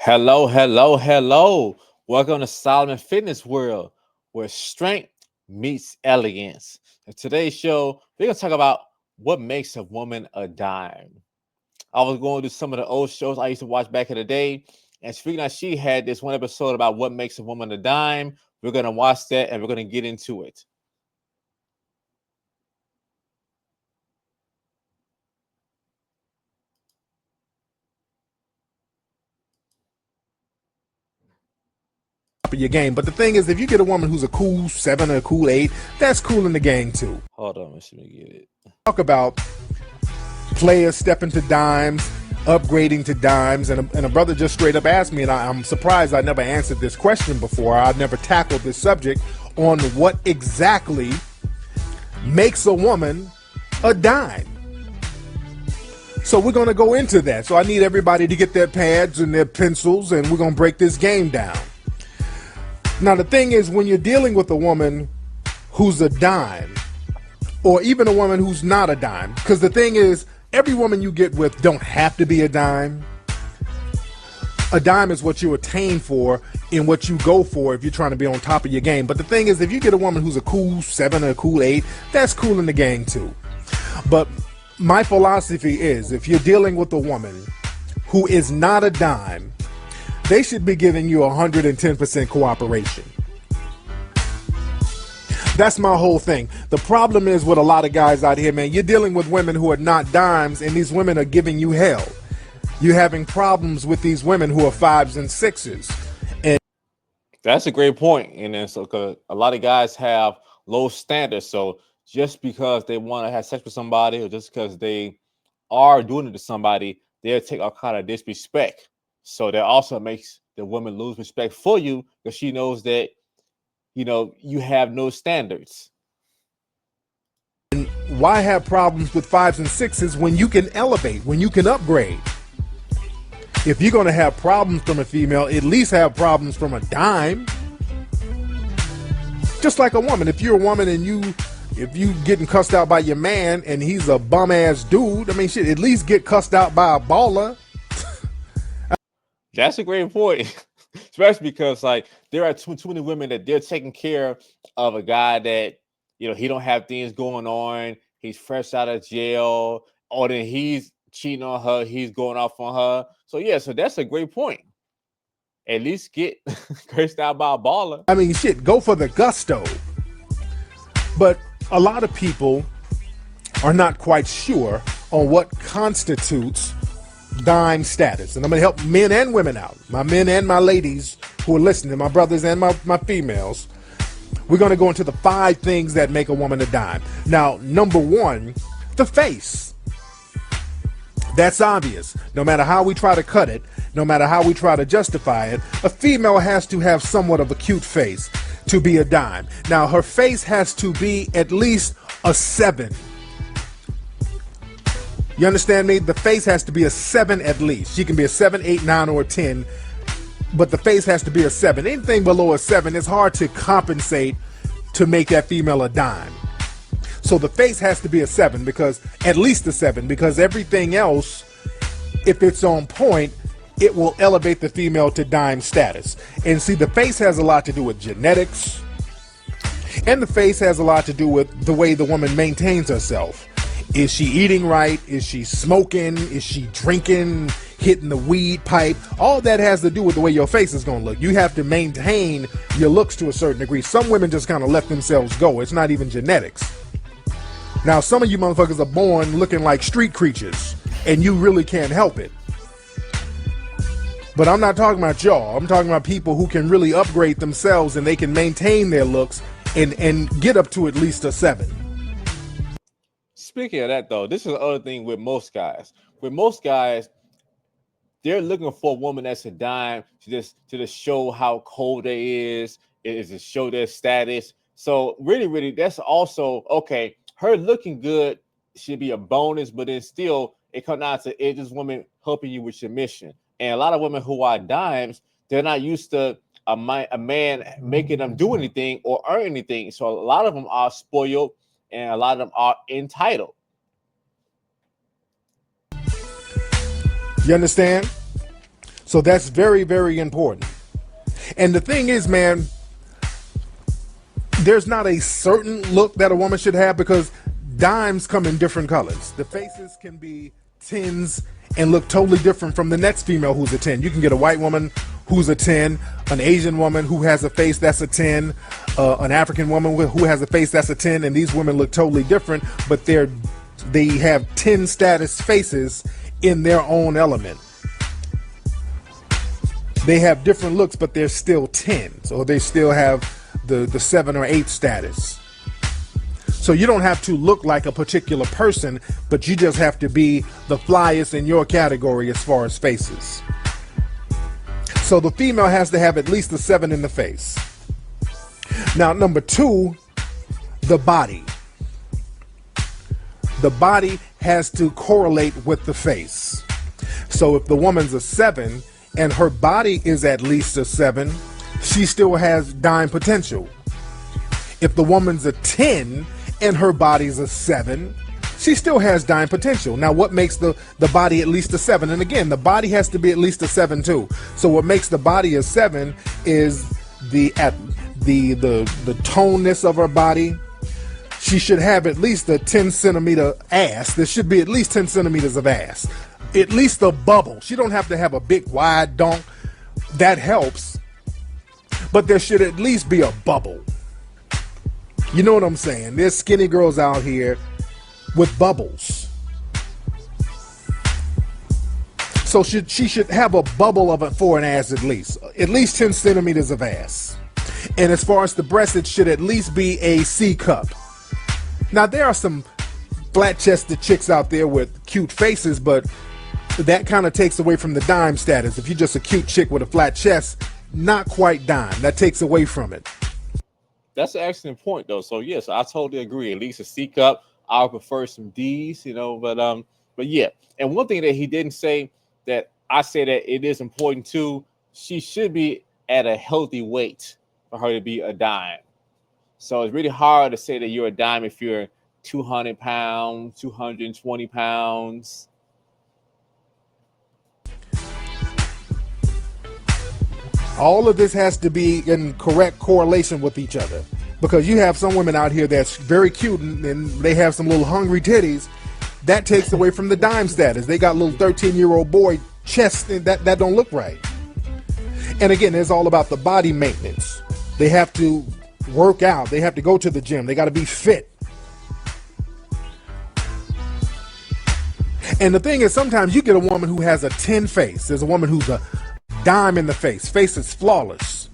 Hello, hello, hello. Welcome to Solomon Fitness World, where strength meets elegance. In today's show, we're going to talk about what makes a woman a dime. I was going to some of the old shows I used to watch back in the day, and speaking of, she had this one episode about what makes a woman a dime. We're going to watch that, and we're going to get into it. Your game. But the thing is, if you get a woman who's a cool 7 or a cool 8, that's cool in the game too. Hold on, let me get it. Talk about players stepping to dimes, upgrading to dimes, and a brother just straight up asked me, and I'm surprised I never answered this question before. I've never tackled this subject on what exactly makes a woman a dime. So we're going to go into that. So I need everybody to get their pads and their pencils, and we're going to break this game down. Now, the thing is, when you're dealing with a woman who's a dime, or even a woman who's not a dime, because the thing is, every woman you get with don't have to be a dime. A dime is what you attain for and what you go for if you're trying to be on top of your game. But the thing is, if you get a woman who's a cool 7 or a cool 8, that's cool in the game too. But my philosophy is, if you're dealing with a woman who is not a dime, they should be giving you 110% cooperation. That's my whole thing. The problem is with a lot of guys out here, man, you're dealing with women who are not dimes, and these women are giving you hell. You're having problems with these women who are 5s and 6s. And that's a great point. And then so a lot of guys have low standards. So just because they want to have sex with somebody, or just because they are doing it to somebody, they'll take all kind of disrespect. So that also makes the woman lose respect for you, because she knows that, you have no standards. And why have problems with 5s and 6s when you can elevate, when you can upgrade? If you're going to have problems from a female, at least have problems from a dime. Just like a woman. If you're a woman and if you getting cussed out by your man and he's a bum ass dude, I mean, shit, at least get cussed out by a baller. That's a great point, especially because there are too many women that they're taking care of a guy that he don't have things going on. He's fresh out of jail, or then he's cheating on her. He's going off on her. So that's a great point. At least get cursed out by a baller. I mean, shit, go for the gusto. But a lot of people are not quite sure on what constitutes dime status. And I'm going to help men and women out, my men and my ladies who are listening, my brothers and my females. We're going to go into the 5 things that make a woman a dime. Now, number 1, the face. That's obvious. No matter how we try to cut it, no matter how we try to justify it, a female has to have somewhat of a cute face to be a dime. Now, her face has to be at least a 7. You understand me? The face has to be a 7 at least. She can be a 7, 8, 9, or 10, but the face has to be a 7. Anything below a 7, it's hard to compensate to make that female a dime. So the face has to be a 7, because at least a 7, because everything else, if it's on point, it will elevate the female to dime status. And see, the face has a lot to do with genetics, and the face has a lot to do with the way the woman maintains herself. Is she eating right? Is she smoking? Is she drinking, hitting the weed pipe? All that has to do with the way your face is going to look. You have to maintain your looks to a certain degree. Some women just kind of let themselves go. It's not even genetics. Now, some of you motherfuckers are born looking like street creatures, and you really can't help it. But I'm not talking about y'all. I'm talking about people who can really upgrade themselves, and they can maintain their looks and get up to at least a 7. Speaking of that, though, this is the other thing with most guys. With most guys, they're looking for a woman that's a dime to just show how cold they is to show their status. So really, that's also okay. Her looking good should be a bonus, but then still it comes down to it just woman helping you with your mission. And a lot of women who are dimes, they're not used to a man making them do anything or earn anything. So a lot of them are spoiled, and a lot of them are entitled. You understand? So that's very, very important. And the thing is, man, there's not a certain look that a woman should have because dimes come in different colors. The faces can be 10s and look totally different from the next female who's a 10. You can get a white woman who's a 10, an Asian woman who has a face that's a 10, an African woman who has a face that's a 10, and these women look totally different, but they have 10 status faces in their own element. They have different looks, but they're still 10s, or they still have the 7 or 8 status. So you don't have to look like a particular person, but you just have to be the flyest in your category as far as faces. So the female has to have at least a 7 in the face. Now, number 2, the body. The body has to correlate with the face. So if the woman's a 7 and her body is at least a 7, she still has dime potential. If the woman's a 10 and her body's a 7, she still has dime potential. Now, what makes the body at least a 7? And again, the body has to be at least a 7 too. So what makes the body a 7 is the toneness of her body. She should have at least a 10 centimeter ass. There should be at least 10 centimeters of ass. At least a bubble. She don't have to have a big wide donk. That helps. But there should at least be a bubble. You know what I'm saying? There's skinny girls out here with bubbles. So she should have a bubble of it for an ass at least 10 centimeters of ass. And as far as the breast, it should at least be a C cup. Now, there are some flat-chested chicks out there with cute faces, but that kind of takes away from the dime status. If you're just a cute chick with a flat chest, not quite dime. That takes away from it. That's an excellent point, though. So yes, I totally agree. At least a C cup. I would prefer some D's, but yeah. And one thing that he didn't say that I say that it is important too. She should be at a healthy weight for her to be a dime. So it's really hard to say that you're a dime if you're 200 pounds, 220 pounds. All of this has to be in correct correlation with each other, because you have some women out here that's very cute and they have some little hungry titties. That takes away from the dime status. They got little 13-year-old boy chests that don't look right. And again, it's all about the body maintenance. They have to work out. They have to go to the gym. They got to be fit. And the thing is, sometimes you get a woman who has a 10 face. There's a woman who's a dime in the face. Face is flawless.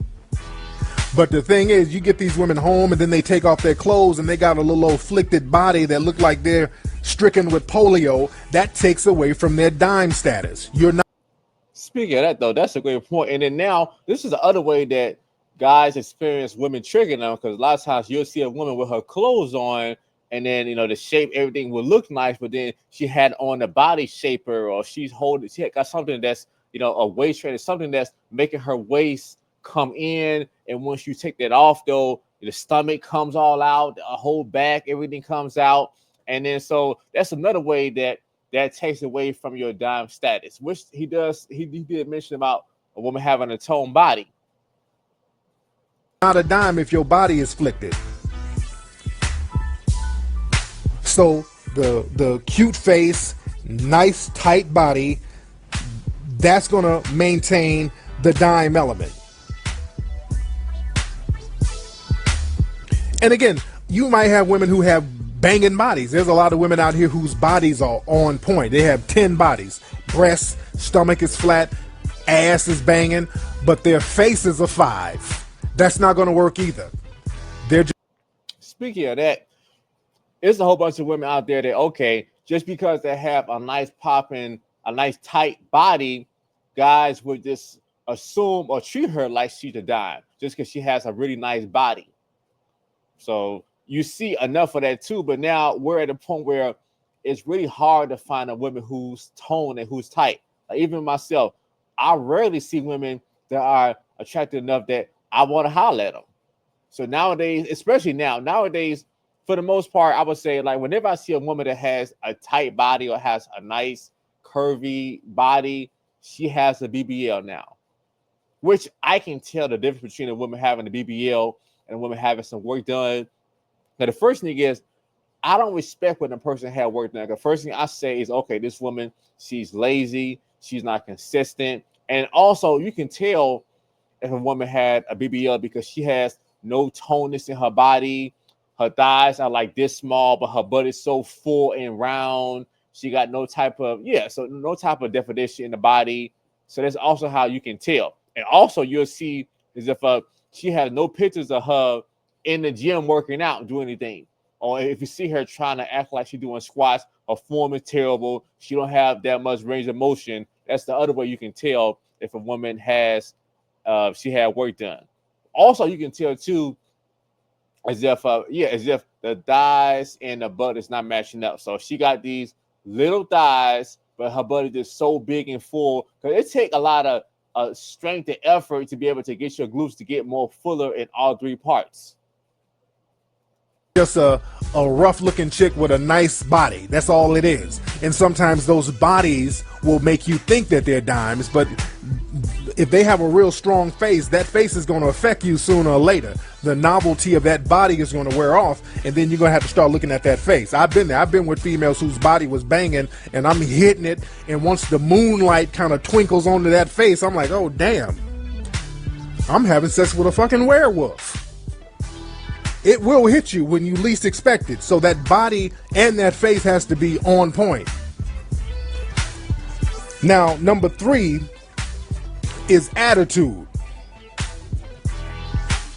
But the thing is, you get these women home and then they take off their clothes and they got a little afflicted body that look like they're stricken with polio. That takes away from their dime status. You're not. Speaking of that, though, that's a great point. And then now, this is the other way that guys experience women triggering them, because a lot of times you'll see a woman with her clothes on, and then the shape, everything will look nice, but then she had on a body shaper, or she got something that's a waist trainer, something that's making her waist come in, and once you take that off, though, the stomach comes all out, a whole back, everything comes out, and then so that's another way that takes away from your dime status, which he did mention about a woman having a toned body. Not a dime if your body is flicted. So the cute face, nice tight body, that's going to maintain the dime element. And again, you might have women who have banging bodies. There's a lot of women out here whose bodies are on point. They have 10 bodies. Breast, stomach is flat, ass is banging, but their face is a 5. That's not going to work either. They're just. Speaking of that, there's a whole bunch of women out there that, okay, just because they have a nice popping, a nice tight body, guys would just assume or treat her like she's a dime just because she has a really nice body. So you see enough of that too, but now we're at a point where it's really hard to find a woman who's toned and who's tight. Like even myself, I rarely see women that are attractive enough that I want to holler at them. So nowadays, especially nowadays, for the most part, I would say, like, whenever I see a woman that has a tight body or has a nice curvy body, she has a BBL now, which I can tell the difference between a woman having a BBL and a woman having some work done. Now, the first thing is, I don't respect when a person had work done. The first thing I say is, okay, this woman, she's lazy, she's not consistent. And also, you can tell if a woman had a BBL because she has no tonus in her body. Her thighs are like this small, but her butt is so full and round. She got no type of, so no type of definition in the body. So that's also how you can tell. And also you'll see is if she has no pictures of her in the gym working out, doing anything. Or if you see her trying to act like she's doing squats, her form is terrible. She don't have that much range of motion. That's the other way you can tell if a woman has, she had work done. Also, you can tell too, as if the thighs and the butt is not matching up. So she got these little thighs, but her butt is just so big and full. Because it takes a lot of strength and effort to be able to get your glutes to get more fuller in all three parts. Just a rough looking chick with a nice body. That's all it is. And sometimes those bodies will make you think that they're dimes, but if they have a real strong face, that face is going to affect you sooner or later. The novelty of that body is going to wear off, and then you're going to have to start looking at that face. I've been there. I've been with females whose body was banging, and I'm hitting it, and once the moonlight kind of twinkles onto that face, I'm like, oh, damn. I'm having sex with a fucking werewolf. It will hit you when you least expect it. So that body and that face has to be on point. Now, number 3 is attitude.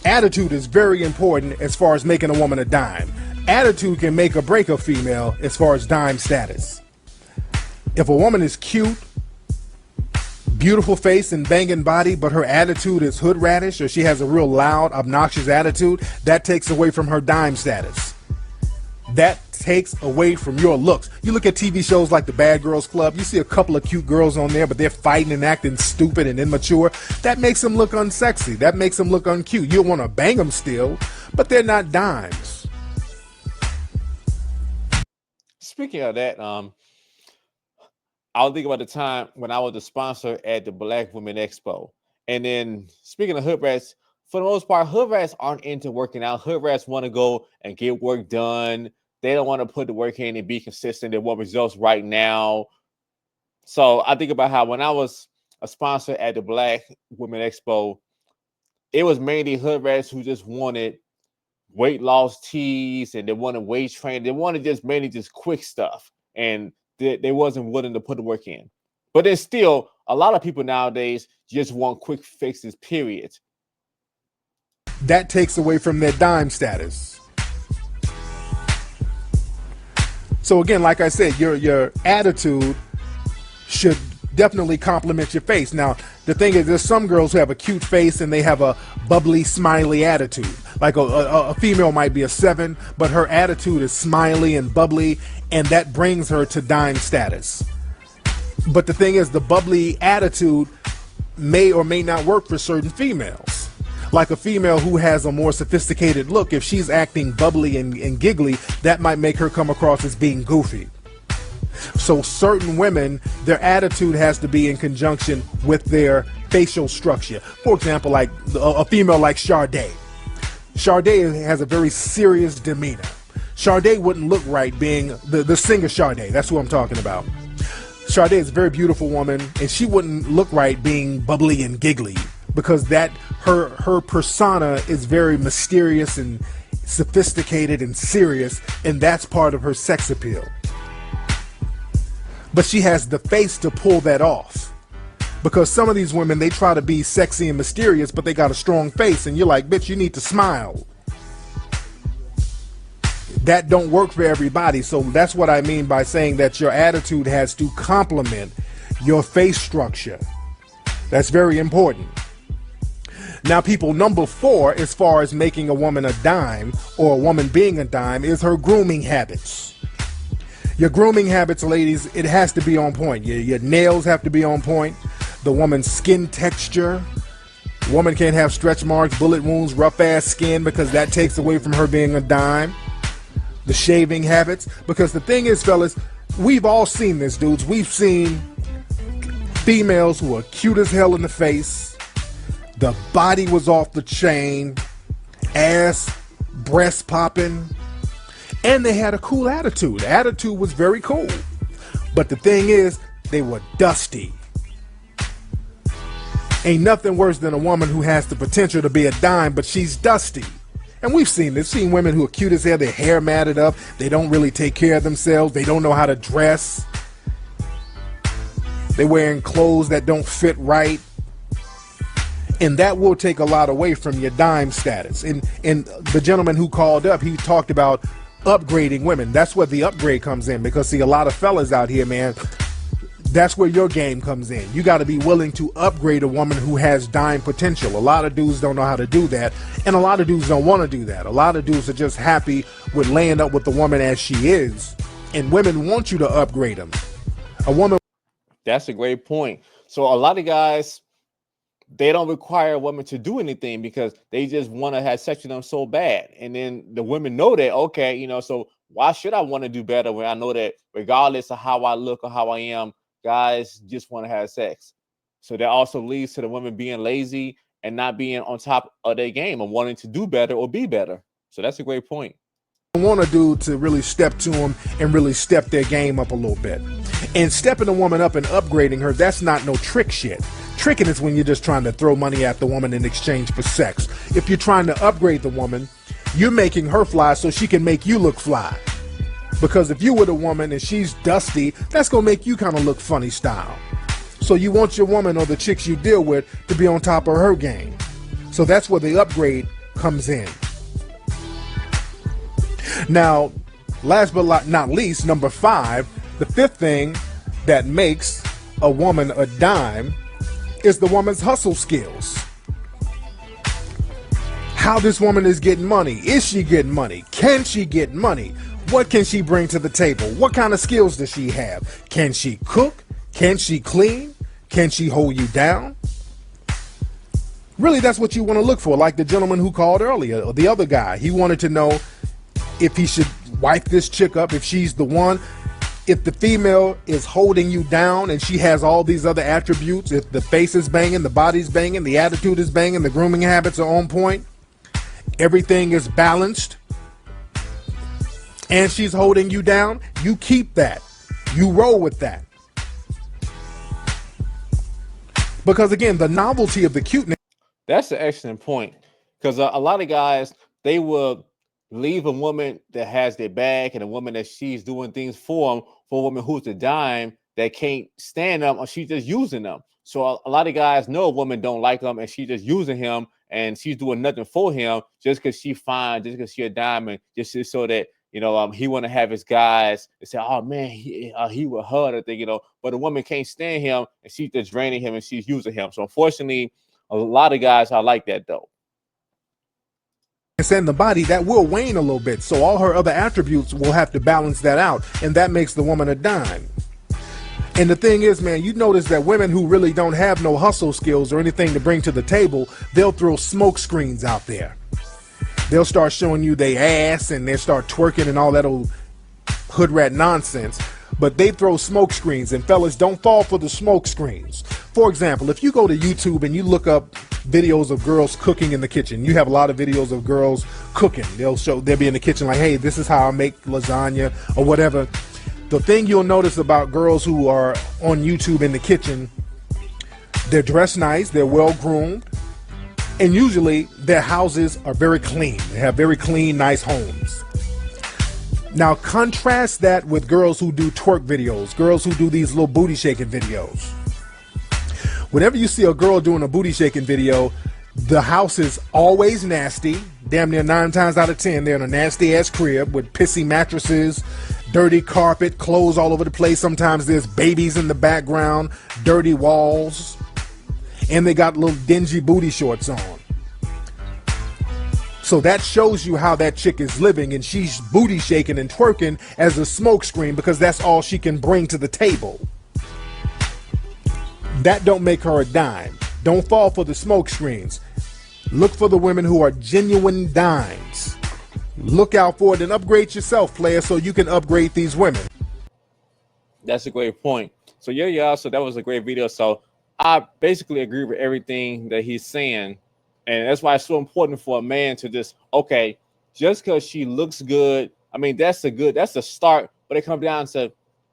Attitude is very important as far as making a woman a dime. Attitude can make or break a female as far as dime status. If a woman is cute, beautiful face and banging body, but her attitude is hood radish, or she has a real loud, obnoxious attitude, that takes away from her dime status. That takes away from your looks. You look at TV shows like the Bad Girls Club, you see a couple of cute girls on there, but they're fighting and acting stupid and immature. That makes them look unsexy. That makes them look uncute. You'll want to bang them still, but they're not dimes. Speaking of that, I was thinking about the time when I was the sponsor at the Black Women Expo. And then speaking of hood rats, for the most part, hood rats aren't into working out. Hood rats want to go and get work done. They don't want to put the work in and be consistent. They want results right now. So I think about how when I was a sponsor at the Black Women Expo, it was mainly hood rats who just wanted weight loss teas and they wanted weight training. They wanted just mainly just quick stuff. And they wasn't willing to put the work in. But then still, a lot of people nowadays just want quick fixes, period. That takes away from their dime status. So again, like I said, your attitude should definitely complement your face. Now, the thing is, there's some girls who have a cute face and they have a bubbly, smiley attitude. Like a female might be a 7, but her attitude is smiley and bubbly, and that brings her to dime status. But the thing is, the bubbly attitude may or may not work for certain females. Like a female who has a more sophisticated look, if she's acting bubbly and giggly, that might make her come across as being goofy. So certain women, their attitude has to be in conjunction with their facial structure. For example, like a female like Sade. Sade has a very serious demeanor. Sade wouldn't look right being the singer Sade. That's who I'm talking about. Sade is a very beautiful woman, and she wouldn't look right being bubbly and giggly, because that her persona is very mysterious and sophisticated and serious, and that's part of her sex appeal. But she has the face to pull that off. Because some of these women, they try to be sexy and mysterious, but they got a strong face, and you're like, bitch, you need to smile. That don't work for everybody. So that's what I mean by saying that your attitude has to complement your face structure. That's very important. Now, people, number 4, as far as making a woman a dime, or a woman being a dime, is her grooming habits. Your grooming habits, ladies, it has to be on point. Your nails have to be on point. The woman's skin texture. Woman can't have stretch marks, bullet wounds, rough ass skin, because that takes away from her being a dime. The shaving habits, because the thing is, fellas, we've all seen this, dudes. We've seen Females who are cute as hell in the face, the body was off the chain, ass, breast popping, and they had a cool attitude. The attitude was very cool. But the thing is, they were dusty. Ain't nothing worse than a woman who has the potential to be a dime, but she's dusty. And we've seen this. Seen women who are cute as hell, their hair matted up, they don't really take care of themselves, they don't know how to dress, they're wearing clothes that don't fit right. And that will take a lot away from your dime status. And the gentleman who called up, he talked about upgrading women. That's where the upgrade comes in, because see, a lot of fellas out here, man, that's where your game comes in. You got to be willing to upgrade a woman who has dime potential. A lot of dudes don't know how to do that, and a lot of dudes don't want to do that. A lot of dudes are just happy with laying up with the woman as she is, and women want you to upgrade them. A woman. That's a great point. So a lot of guys, they don't require women to do anything because they just want to have sex with them so bad. And then the women know that, okay, you know, so why should I want to do better when I know that regardless of how I look or how I am, guys just want to have sex? So that also leads to the women being lazy and not being on top of their game and wanting to do better or be better. So that's a great point. Want a dude to really step to them and really step their game up a little bit. And stepping a woman up and upgrading her, that's not no trick shit. Tricking is when you're just trying to throw money at the woman in exchange for sex. If you're trying to upgrade the woman, you're making her fly so she can make you look fly. Because if you were the woman and she's dusty, that's going to make you kind of look funny style. So you want your woman or the chicks you deal with to be on top of her game. So that's where the upgrade comes in. Now, last but not least, number 5, the 5th thing that makes a woman a dime is the woman's hustle skills. How this woman is getting money. Is she getting money? Can she get money? What can she bring to the table? What kind of skills does she have? Can she cook? Can she clean? Can she hold you down? Really, that's what you want to look for. Like the gentleman who called earlier, or the other guy. He wanted to know if he should wipe this chick up, if she's the one. If the female is holding you down and she has all these other attributes, if the face is banging, the body's banging, the attitude is banging, the grooming habits are on point, everything is balanced, and she's holding you down, you keep that. You roll with that. Because again, the novelty of the cuteness. That's an excellent point. Because a lot of guys, they will leave a woman that has their back and a woman that she's doing things for them, for a woman who's a dime that can't stand them or she's just using them. So a lot of guys know a woman don't like them and she's just using him and she's doing nothing for him just because she's fine, just because she's a diamond, just so that, you know, he want to have his guys and say, oh man, he with her, I think, you know, but a woman can't stand him and she's just draining him and she's using him. So unfortunately, a lot of guys are like that though. And the body, that will wane a little bit, so all her other attributes will have to balance that out, and that makes the woman a dime. And the thing is, man, you notice that women who really don't have no hustle skills or anything to bring to the table, they'll throw smoke screens out there. They'll start showing you their ass and they start twerking and all that old hood rat nonsense. But they throw smoke screens, and fellas, don't fall for the smoke screens. For example, if you go to YouTube and you look up videos of girls cooking in the kitchen, you have a lot of videos of girls cooking. They'll be in the kitchen like, hey, this is how I make lasagna or whatever. The thing you'll notice about girls who are on YouTube in the kitchen, they're dressed nice, they're well groomed, and usually their houses are very clean. They have very clean, nice homes. Now contrast that with girls who do twerk videos, girls who do these little booty shaking videos. Whenever you see a girl doing a booty shaking video, the house is always nasty. Damn near 9 times out of 10, they're in a nasty ass crib with pissy mattresses, dirty carpet, clothes all over the place. Sometimes there's babies in the background, dirty walls, and they got little dingy booty shorts on. So that shows you how that chick is living, and she's booty shaking and twerking as a smokescreen because that's all she can bring to the table. That don't make her a dime. Don't fall for the smoke screens. Look for the women who are genuine dimes. Look out for it and upgrade yourself, player, so you can upgrade these women. That's a great point. So yeah, y'all. So that was a great video. So I basically agree with everything that he's saying, and that's why it's so important for a man to just okay, just because she looks good. I mean, that's a start, but it comes down to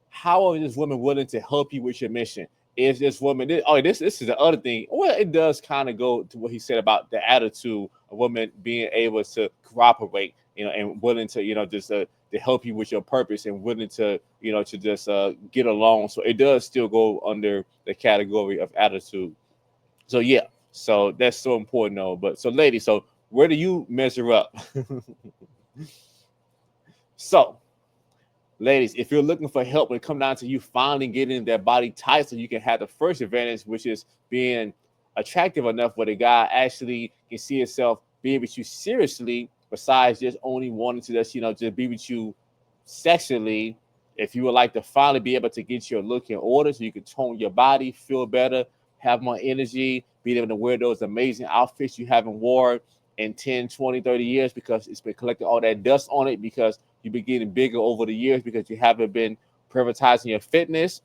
how are this woman willing to help you with your mission? Is this woman? This is the other thing. Well, it does kind of go to what he said about the attitude of women being able to cooperate, and willing to, just to help you with your purpose and willing to, to just get along. So it does still go under the category of attitude. So yeah, so that's so important though. But so ladies, so where do you measure up? So ladies, if you're looking for help when it comes down to you finally getting that body tight so you can have the first advantage, which is being attractive enough where the guy actually can see himself being with you seriously, besides just only wanting to just, just be with you sexually. If you would like to finally be able to get your look in order so you can tone your body, feel better, have more energy, be able to wear those amazing outfits you haven't worn in 10, 20, 30 years because it's been collecting all that dust on it because you've been getting bigger over the years because you haven't been prioritizing your fitness.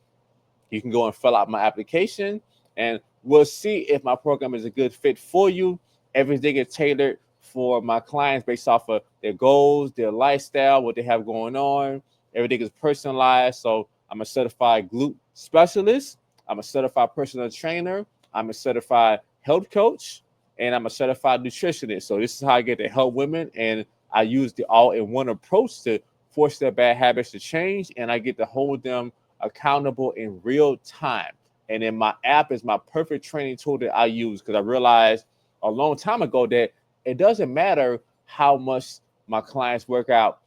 You can go and fill out my application, and we'll see if my program is a good fit for you. Everything is tailored for my clients based off of their goals, their lifestyle, what they have going on. Everything is personalized. So I'm a certified glute specialist. I'm a certified personal trainer. I'm a certified health coach, and I'm a certified nutritionist. So this is how I get to help women, and I use the all-in-one approach to force their bad habits to change, and I get to hold them accountable in real time. And then my app is my perfect training tool that I use because I realized a long time ago that it doesn't matter how much my clients work out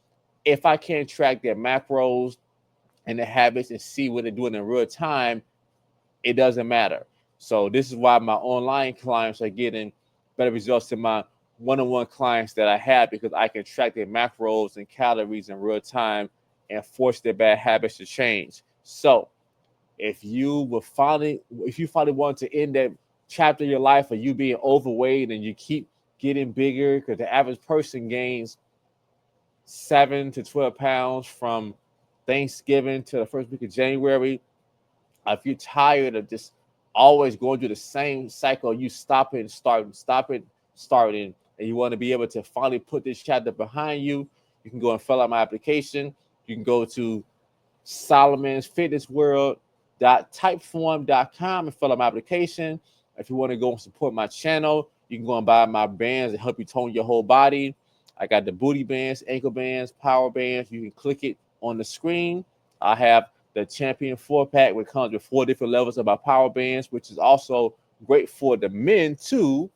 if I can't track their macros and their habits and see what they're doing in real time. It doesn't matter. So this is why my online clients are getting better results than my one-on-one clients that I have because I can track their macros and calories in real time and force their bad habits to change. So if you finally want to end that chapter of your life of you being overweight and you keep getting bigger because the average person gains 7 to 12 pounds from Thanksgiving to the first week of January. If you're tired of just always going through the same cycle, you stop it, starting, and you want to be able to finally put this chapter behind you, you can go and fill out my application. You can go to Solomon's Fitness World typeform.com and fill out my application. If you want to go and support my channel, you can go and buy my bands and help you tone your whole body. I got the booty bands, ankle bands, power bands. You can click it on the screen. I have the Champion 4-pack, which comes with 4 different levels of my power bands, which is also great for the men too.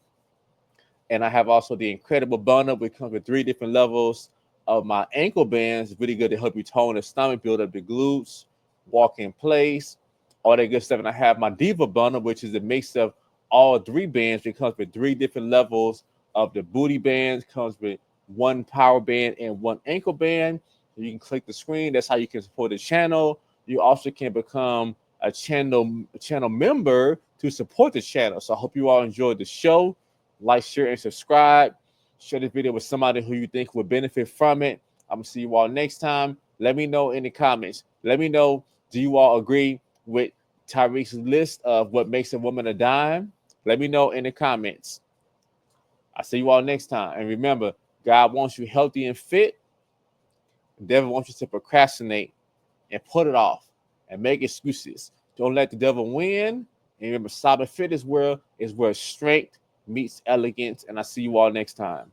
And I have also the Incredible Bundle, which comes with 3 different levels of my ankle bands. It's really good to help you tone the stomach, build up the glutes, walk in place, all that good stuff. And I have my Diva Bundle, which is a mix of all 3 bands. It comes with 3 different levels of the booty bands, comes with 1 power band and 1 ankle band. So you can click the screen. That's how you can support the channel. You also can become a channel member to support the channel. So I hope you all enjoyed the show. Like, share, and subscribe. Share this video with somebody who you think would benefit from it. I'm gonna see you all next time. Let me know in the comments. Let me know, do you all agree with Tyreek's list of what makes a woman a dime? Let me know in the comments. I'll see you all next time. And remember, God wants you healthy and fit. The devil wants you to procrastinate and put it off and make excuses. Don't let the devil win. And remember, Solid Fitness World is where strength meets elegance. And I'll see you all next time.